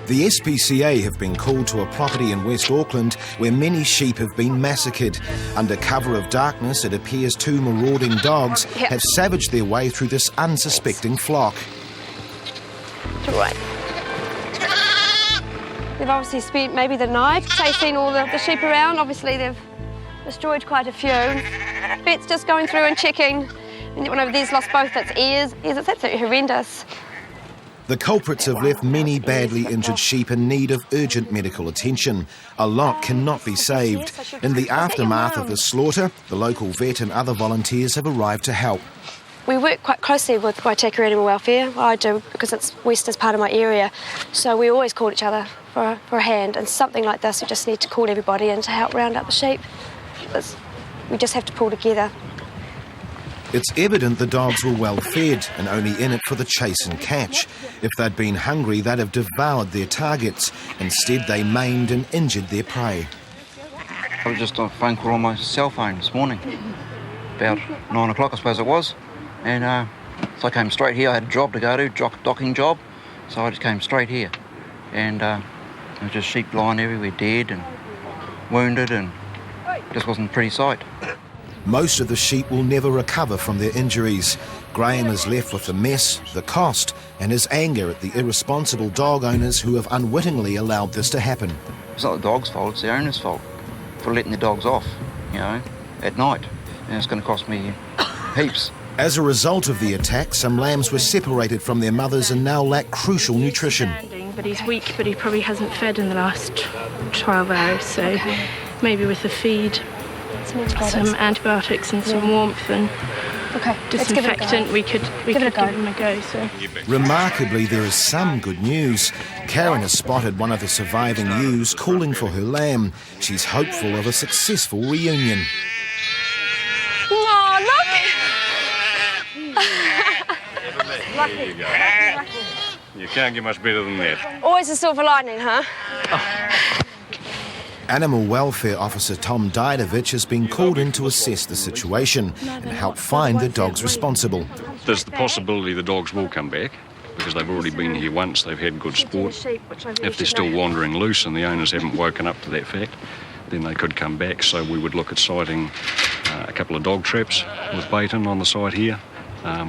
The SPCA have been called to a property in West Auckland where many sheep have been massacred. Under cover of darkness, it appears two marauding dogs have savaged their way through this unsuspecting flock. Right. They've obviously spent maybe the night chasing all the sheep around. Obviously they've destroyed quite a few. Vet's just going through and checking. And one over there's lost both its ears. It's absolutely horrendous. The culprits have left many badly injured sheep in need of urgent medical attention. A lot cannot be saved. In the aftermath of the slaughter, the local vet and other volunteers have arrived to help. We work quite closely with Waitaka Animal Welfare. I do, because it's west as part of my area. So we always call each other for a hand. And something like this, we just need to call everybody in to help round up the sheep. We just have to pull together. It's evident the dogs were well fed and only in it for the chase and catch. If they'd been hungry, they'd have devoured their targets. Instead, they maimed and injured their prey. I was just on a phone call on my cell phone this morning, about 9 o'clock I suppose it was, and so I came straight here. I had a job to go to, docking job, so I just came straight here, and there was just sheep lying everywhere, dead and wounded, and just wasn't a pretty sight. Most of the sheep will never recover from their injuries. Graham is left with the mess, the cost, and his anger at the irresponsible dog owners who have unwittingly allowed this to happen. It's not the dog's fault, it's the owner's fault for letting the dogs off, at night. And it's going to cost me heaps. As a result of the attack, some lambs were separated from their mothers and now lack crucial nutrition. But he's weak, but he probably hasn't fed in the last 12 hours, so maybe with the feed, some antibiotics and some warmth and disinfectant, we could give him a go. So. Remarkably, there is some good news. Karen has spotted one of the surviving ewes calling for her lamb. She's hopeful of a successful reunion. Oh, look! There you go. You can't get much better than that. Always a silver lining, huh? Animal Welfare Officer Tom Didovich has been called in to assess the situation and help find the dogs responsible. There's the possibility the dogs will come back because they've already been here once, they've had good sport. If they're still wandering loose and the owners haven't woken up to that fact, then they could come back. So we would look at siting a couple of dog traps with bait in on the side here.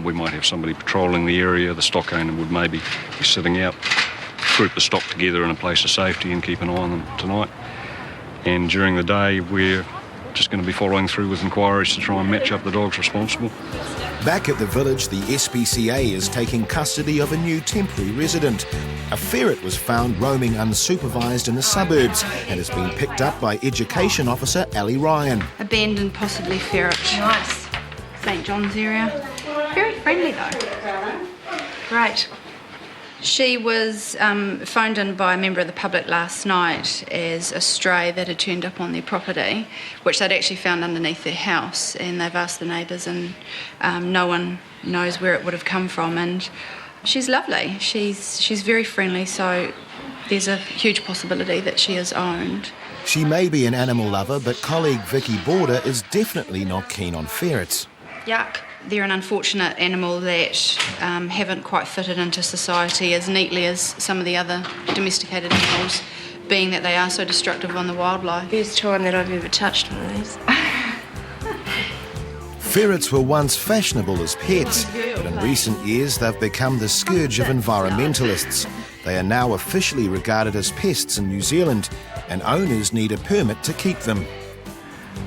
We might have somebody patrolling the area. The stock owner would maybe be sitting out, group the stock together in a place of safety and keep an eye on them tonight. And during the day, we're just going to be following through with inquiries to try and match up the dogs responsible. Back at the village, the SPCA is taking custody of a new temporary resident. A ferret was found roaming unsupervised in the suburbs and has been picked up by Education Officer Ali Ryan. Abandoned, possibly ferret. Nice. St John's area. Very friendly though. Great. She was phoned in by a member of the public last night as a stray that had turned up on their property, which they'd actually found underneath their house, and they've asked the neighbours, and no one knows where it would have come from. And she's lovely. She's very friendly, so there's a huge possibility that she is owned. She may be an animal lover, but colleague Vicky Border is definitely not keen on ferrets. Yuck. They're an unfortunate animal that haven't quite fitted into society as neatly as some of the other domesticated animals, being that they are so destructive on the wildlife. First time that I've ever touched one of these. Ferrets were once fashionable as pets, but in recent years they've become the scourge of environmentalists. They are now officially regarded as pests in New Zealand, and owners need a permit to keep them.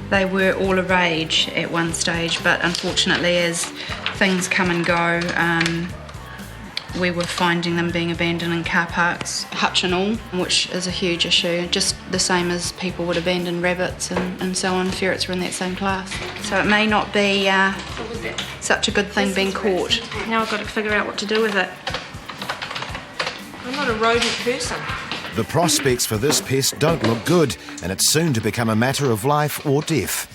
They were all the rage at one stage, but unfortunately as things come and go, we were finding them being abandoned in car parks, hutch and all, which is a huge issue, just the same as people would abandon rabbits and so on. Ferrets were in that same class. So it may not be such a good thing being caught. Now I've got to figure out what to do with it. I'm not a rodent person. The prospects for this pest don't look good, and it's soon to become a matter of life or death.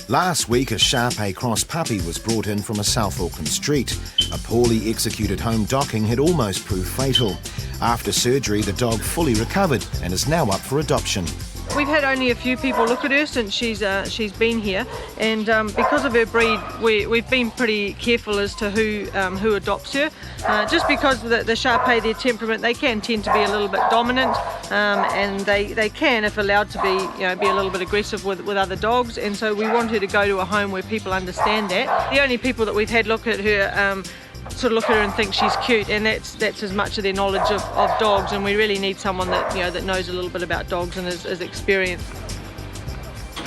Last week, a Shar-Pei cross puppy was brought in from a South Auckland street. A poorly executed home docking had almost proved fatal. After surgery, the dog fully recovered and is now up for adoption. We've had only a few people look at her since she's been here, and because of her breed, we've been pretty careful as to who adopts her. Just because the Shar-Pei, their temperament, they can tend to be a little bit dominant, and they can, if allowed to be a little bit aggressive with other dogs. And so we want her to go to a home where people understand that. The only people that we've had look at her sort of look at her and think she's cute, and that's as much of their knowledge of dogs, and we really need someone that that knows a little bit about dogs and is experienced.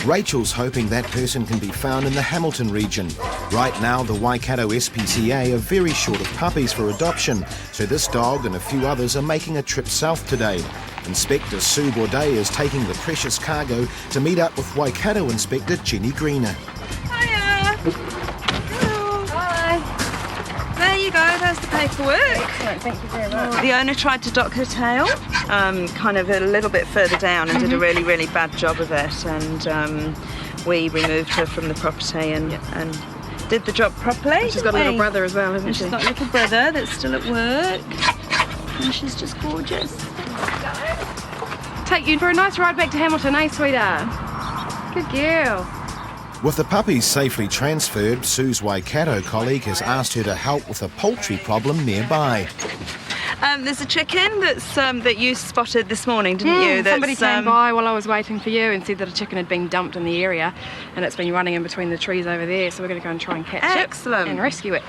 Rachel's hoping that person can be found in the Hamilton region. Right now, the Waikato SPCA are very short of puppies for adoption, so this dog and a few others are making a trip south today. Inspector Sue Bourdais is taking the precious cargo to meet up with Waikato Inspector Jenny Greener. Hiya! Hello. Hi. There you go, there's the paperwork. Excellent, thank you very much. The owner tried to dock her tail, kind of a little bit further down, and did a really, really bad job of it. And we removed her from the property and did the job properly. She's got a little brother as well, hasn't she? She's got a little brother that's still at work, and she's just gorgeous. Take you for a nice ride back to Hamilton, eh, sweetheart? Good girl. With the puppies safely transferred, Sue's Waikato colleague has asked her to help with a poultry problem nearby. There's a chicken that you spotted this morning, didn't you? Somebody came by while I was waiting for you and said that a chicken had been dumped in the area and it's been running in between the trees over there, so we're going to go and try and catch it and rescue it.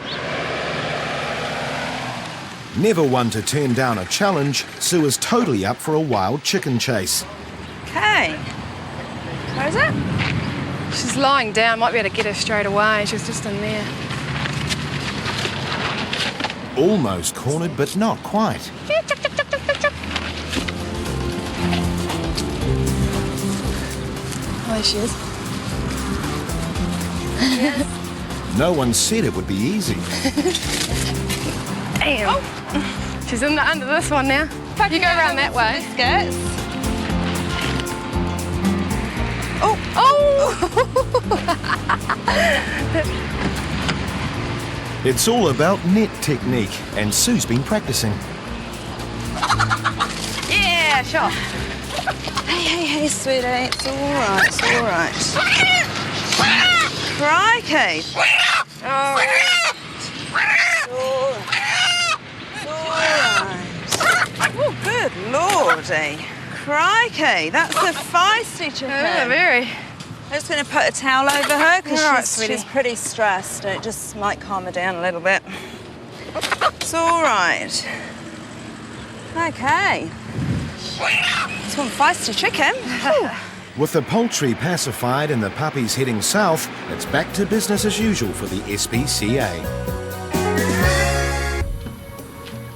Never one to turn down a challenge, Sue is totally up for a wild chicken chase. Okay. Where is it? She's lying down, might be able to get her straight away. She's just in there. Almost cornered, but not quite. Oh, there she is. No one said it would be easy. Damn. Oh. She's under this one now. You go around that way. Biscuits. Oh! It's all about net technique, and Sue's been practicing. Yeah, sure. Hey, sweetie, it's all right, Crikey! Oh. Oh, good lordy. Crikey, that's a feisty chicken. Oh, very. I'm just going to put a towel over her because Sweetie. she's pretty stressed and it just might calm her down a little bit. It's all right. Okay. It's one feisty chicken. With the poultry pacified and the puppies heading south, it's back to business as usual for the SPCA.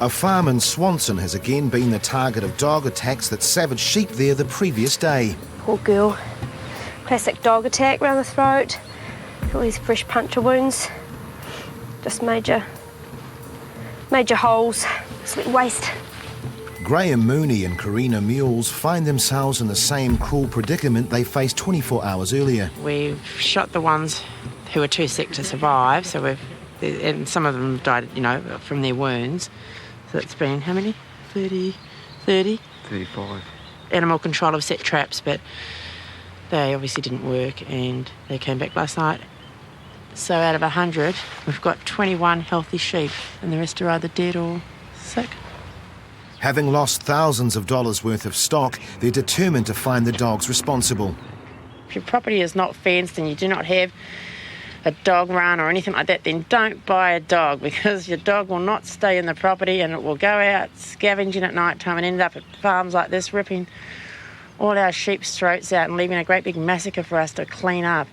A farm in Swanson has again been the target of dog attacks that savaged sheep there the previous day. Poor girl. Classic dog attack round the throat. All these fresh puncture wounds. Just major holes. Sweet waste. Graham Mooney and Karina Mules find themselves in the same cruel predicament they faced 24 hours earlier. We've shot the ones who were too sick to survive, and some of them died, from their wounds. So it's been, how many? 30? 35. Animal control have set traps, but they obviously didn't work and they came back last night. So out of 100, we've got 21 healthy sheep and the rest are either dead or sick. Having lost thousands of dollars worth of stock, they're determined to find the dogs responsible. If your property is not fenced and you do not have a dog run or anything like that, then don't buy a dog, because your dog will not stay in the property and it will go out scavenging at night time and end up at farms like this, ripping all our sheep's throats out and leaving a great big massacre for us to clean up.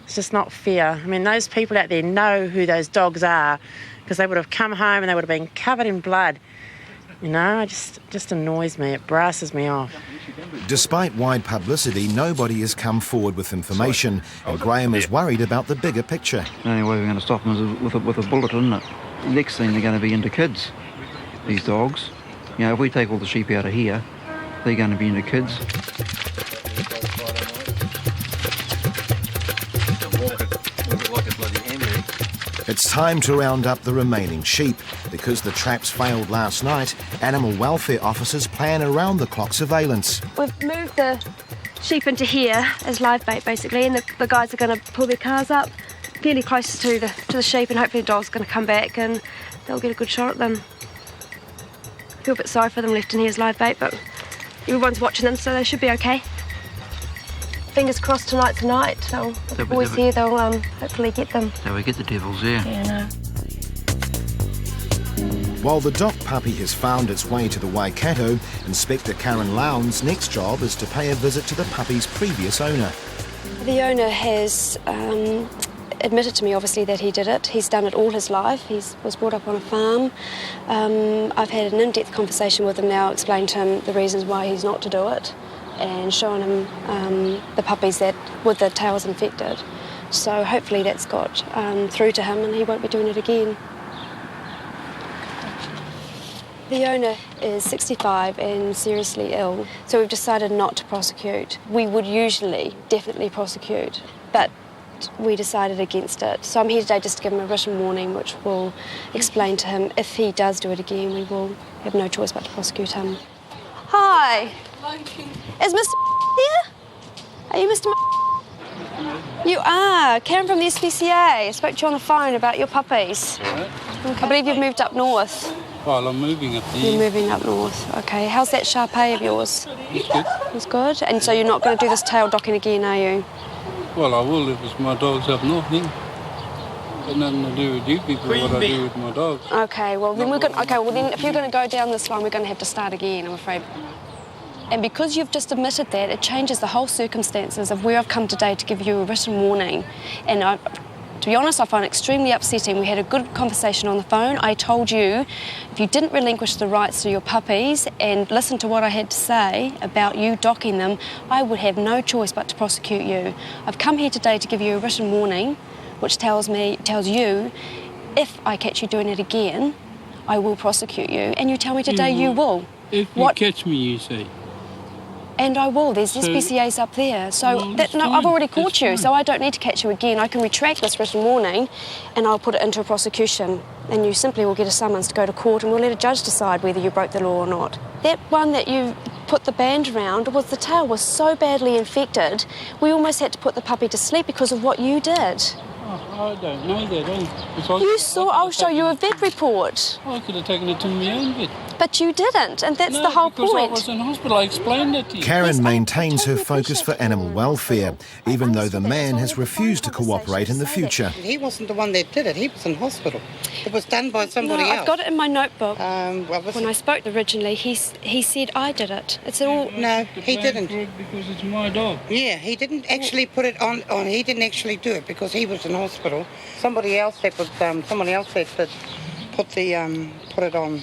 It's just not fair. I mean, those people out there know who those dogs are, because they would have come home and they would have been covered in blood. It just annoys me. It brasses me off. Despite wide publicity, nobody has come forward with information, and Graham is worried about the bigger picture. The only way we're going to stop them is with a bullet, isn't it? The next thing, they're going to be into kids, these dogs. If we take all the sheep out of here, they're going to be into kids. It's time to round up the remaining sheep. Because the traps failed last night, animal welfare officers plan around-the-clock surveillance. We've moved the sheep into here as live bait, basically, and the guys are going to pull their cars up fairly close to the sheep, and hopefully the dog's going to come back and they'll get a good shot at them. I feel a bit sorry for them left in here as live bait, but everyone's watching them, so they should be okay. Fingers crossed tonight's the night. The boys here, they'll hopefully get them. So we get the devils, yeah. Yeah, no. While the dog puppy has found its way to the Waikato, Inspector Karen Lowndes' next job is to pay a visit to the puppy's previous owner. The owner has admitted to me, obviously, that he did it. He's done it all his life. He was brought up on a farm. I've had an in-depth conversation with him now, explained to him the reasons why he's not to do it, and shown him the puppies that with the tails infected. So hopefully that's got through to him and he won't be doing it again. The owner is 65 and seriously ill, so we've decided not to prosecute. We would usually definitely prosecute, but we decided against it. So I'm here today just to give him a written warning which will explain to him if he does do it again, we will have no choice but to prosecute him. Hi. Is Mr. here? Are you Mr. You are. Karen from the SPCA. I spoke to you on the phone about your puppies. Right. Okay. I believe you've moved up north. Well, I'm moving up there. You're moving up north. Okay. How's that Shar-Pei of yours? It's good. It's good? And so you're not going to do this tail docking again, are you? Well, I will if it's my dogs up north, then. Got nothing to do with you people, what I do with my dogs. Okay, well then if you're going to go down this line, we're going to have to start again, I'm afraid. And because you've just admitted that, it changes the whole circumstances of where I've come today to give you a written warning. And to be honest, I find it extremely upsetting. We had a good conversation on the phone. I told you if you didn't relinquish the rights to your puppies and listen to what I had to say about you docking them, I would have no choice but to prosecute you. I've come here today to give you a written warning, which tells you, if I catch you doing it again, I will prosecute you. And you tell me today you will. If you catch me, you say. And I will. There's SPCAs up there. So, I've already caught you, so I don't need to catch you again. I can retract this written warning and I'll put it into a prosecution. And you simply will get a summons to go to court and we'll let a judge decide whether you broke the law or not. That one that you put the band around, the tail was so badly infected, we almost had to put the puppy to sleep because of what you did. I don't know that. You saw, I'll show you a vet report. I could have taken it to my own vet. But you didn't, and that's the whole point. I was in hospital, I explained it to you. Karen maintains her focus for animal welfare, even though the man has refused to cooperate in the future. He wasn't the one that did it, he was in hospital. It was done by somebody else. I've got it in my notebook. When I spoke originally, he said I did it. It's all... No, he didn't. Because it's my dog. Yeah, he didn't actually put it on. He didn't actually do it because he was in hospital. Somebody else that put it on.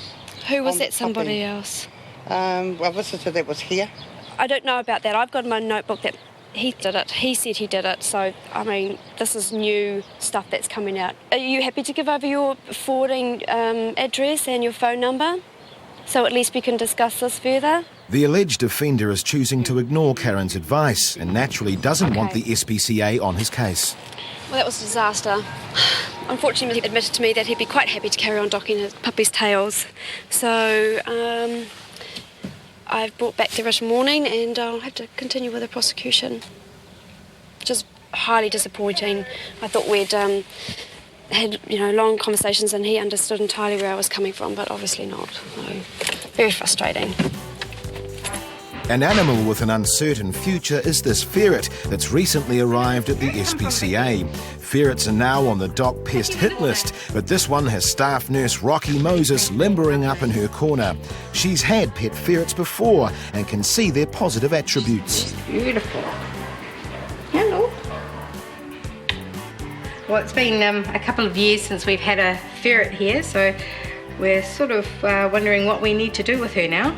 Who was that somebody else? A visitor that was here. I don't know about that. I've got in my notebook that he did it. He said he did it. So, I mean, this is new stuff that's coming out. Are you happy to give over your forwarding address and your phone number? So at least we can discuss this further? The alleged offender is choosing to ignore Karen's advice and naturally doesn't want the SPCA on his case. Well, that was a disaster. Unfortunately, he admitted to me that he'd be quite happy to carry on docking his puppy's tails. So I've brought back the written warning and I'll have to continue with the prosecution. Just highly disappointing. I thought we'd had long conversations and he understood entirely where I was coming from, but obviously not. So, very frustrating. An animal with an uncertain future is this ferret that's recently arrived at the SPCA. Ferrets are now on the dock pest hit list, but this one has staff nurse Rocky Moses limbering up in her corner. She's had pet ferrets before and can see their positive attributes. Beautiful. Hello. Well, it's been a couple of years since we've had a ferret here, so we're sort of wondering what we need to do with her now.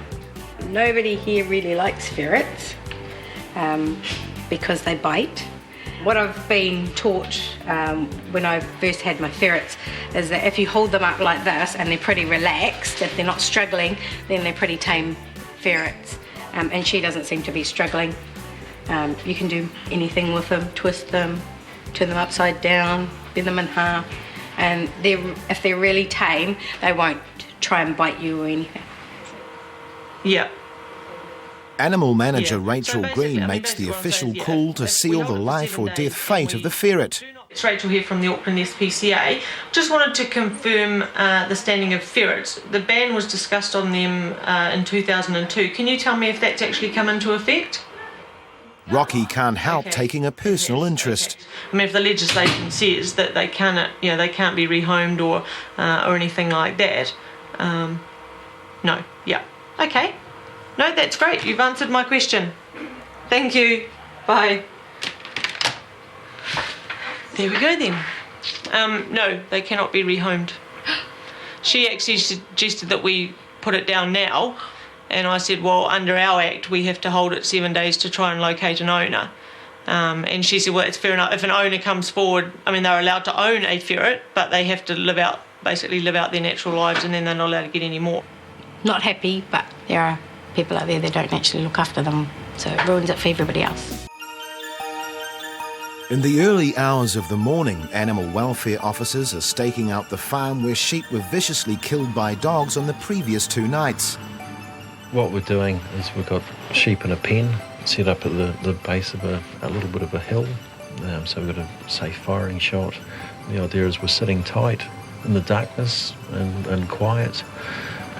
Nobody here really likes ferrets because they bite. What I've been taught when I first had my ferrets is that if you hold them up like this and they're pretty relaxed, if they're not struggling, then they're pretty tame ferrets. And she doesn't seem to be struggling. You can do anything with them, twist them, turn them upside down, bend them in half. And if they're really tame, they won't try and bite you or anything. Yeah. Animal manager Rachel Green makes the official call to seal the life or death fate of the ferret. It's Rachel here from the Auckland SPCA. Just wanted to confirm the standing of ferrets. The ban was discussed on them in 2002. Can you tell me if that's actually come into effect? Rocky can't help taking a personal interest. I mean, if the legislation says that they cannot, they can't be rehomed or anything like that, no, yeah, okay. No, that's great. You've answered my question. Thank you. Bye. There we go then. No, they cannot be rehomed. She actually suggested that we put it down now, and I said, well, under our Act, we have to hold it 7 days to try and locate an owner. And she said, well, it's fair enough. If an owner comes forward, I mean, they're allowed to own a ferret, but they have to basically live out their natural lives, and then they're not allowed to get any more. Not happy, but there are people out there that don't actually look after them, so it ruins it for everybody else. In the early hours of the morning, animal welfare officers are staking out the farm where sheep were viciously killed by dogs on the previous 2 nights. What we're doing is we've got sheep in a pen set up at the base of a little bit of a hill, so we've got a safe firing shot. The idea is we're sitting tight in the darkness and quiet,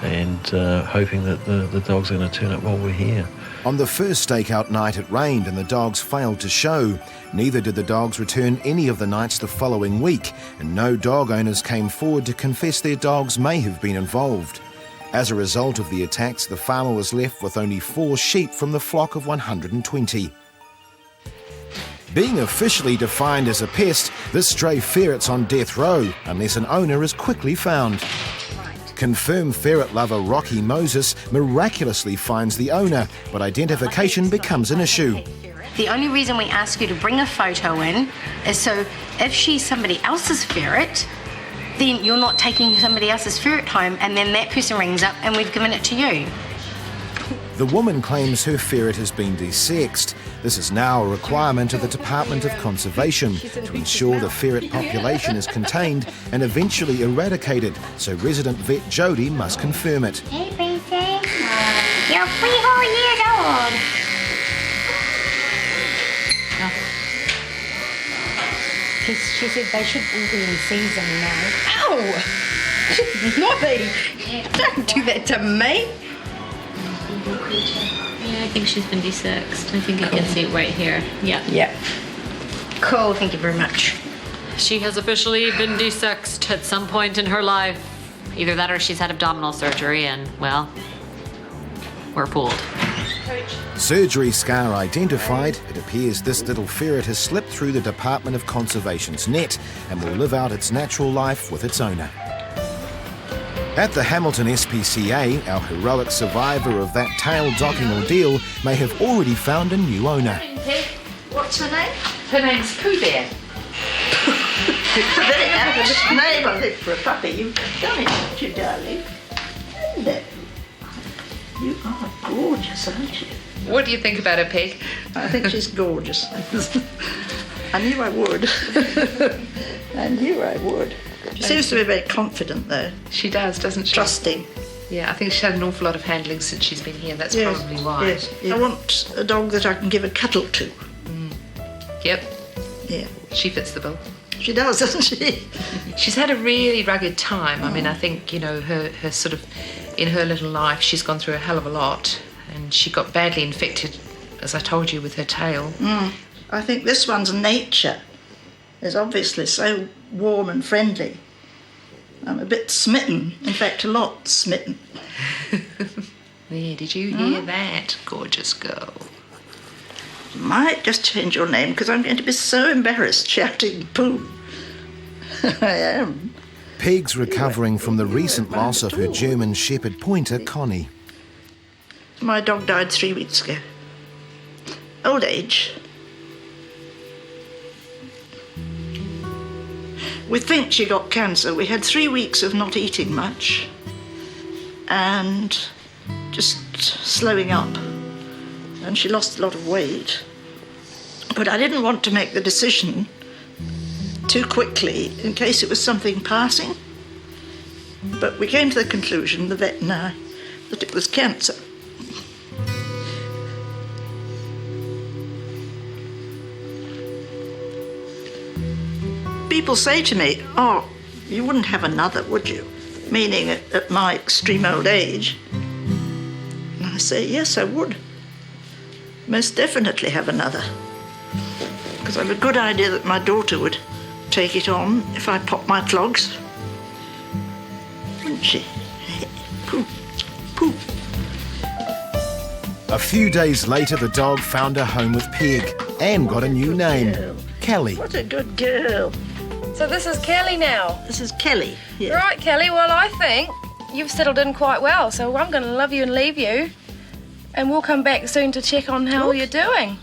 and hoping that the dogs are going to turn up while we're here. On the first stakeout night it rained and the dogs failed to show. Neither did the dogs return any of the nights the following week, and no dog owners came forward to confess their dogs may have been involved. As a result of the attacks, the farmer was left with only 4 sheep from the flock of 120. Being officially defined as a pest, this stray ferret's on death row unless an owner is quickly found. Confirmed ferret lover Rocky Moses miraculously finds the owner, but identification becomes an issue. The only reason we ask you to bring a photo in is so if she's somebody else's ferret, then you're not taking somebody else's ferret home, and then that person rings up and we've given it to you. The woman claims her ferret has been desexed. This is now a requirement of the Department of Conservation to ensure the ferret population is contained and eventually eradicated, so resident vet Jody must confirm it. Hey, Princess. You're 3 whole years old. She said they should all be in season now. Ow! Nobby! Don't do that to me! Yeah, I think she's been desexed. I think I can see it right here. Yeah. Yeah. Cool, thank you very much. She has officially been desexed at some point in her life. Either that or she's had abdominal surgery and, well, we're pooled. Surgery scar identified, it appears this little ferret has slipped through the Department of Conservation's net and will live out its natural life with its owner. At the Hamilton SPCA, our heroic survivor of that tail docking ordeal may have already found a new owner. What's her name? Her name's Pooh Bear. It's a very average name, I think, for a puppy. You've done it, haven't you, darling? Hello. You are gorgeous, aren't you? What do you think about her, Peg? I think she's gorgeous. I knew I would. I knew I would. She seems to be very confident, though. She does, doesn't she? Trusting. Yeah, I think she's had an awful lot of handling since she's been here. That's probably why. Yes. I want a dog that I can give a cuddle to. Yep. Yeah. She fits the bill. She does, doesn't she? She's had a really rugged time. I mean, I think, her sort of, in her little life, she's gone through a hell of a lot. And she got badly infected, as I told you, with her tail. I think this one's nature is obviously so warm and friendly. I'm a bit smitten, in fact, a lot smitten. There, did you hear that, gorgeous girl? Might just change your name, because I'm going to be so embarrassed shouting Pooh. I am. Peg's recovering from the recent loss of her German Shepherd pointer, Connie. My dog died 3 weeks ago. Old age. We think she got cancer. We had 3 weeks of not eating much and just slowing up. And she lost a lot of weight. But I didn't want to make the decision too quickly in case it was something passing. But we came to the conclusion, the vet and I, that it was cancer. people say to me, oh, you wouldn't have another, would you? Meaning at my extreme old age. And I say, yes, I would. Most definitely have another. Because I have a good idea that my daughter would take it on if I pop my clogs. Wouldn't she? Pooh, Pooh. A few days later, the dog found a home with Peg and got a new name, Kelly. What a good girl. So this is Kelly now? This is Kelly, yes. Right, Kelly, well, I think you've settled in quite well, so I'm going to love you and leave you, and we'll come back soon to check on how you're doing.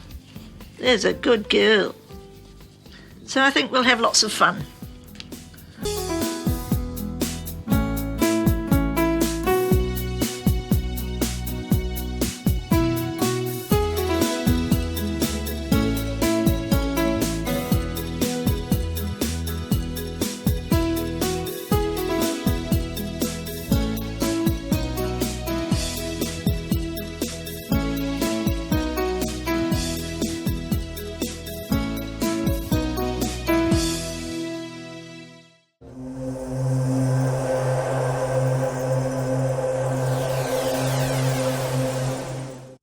There's a good girl. So I think we'll have lots of fun.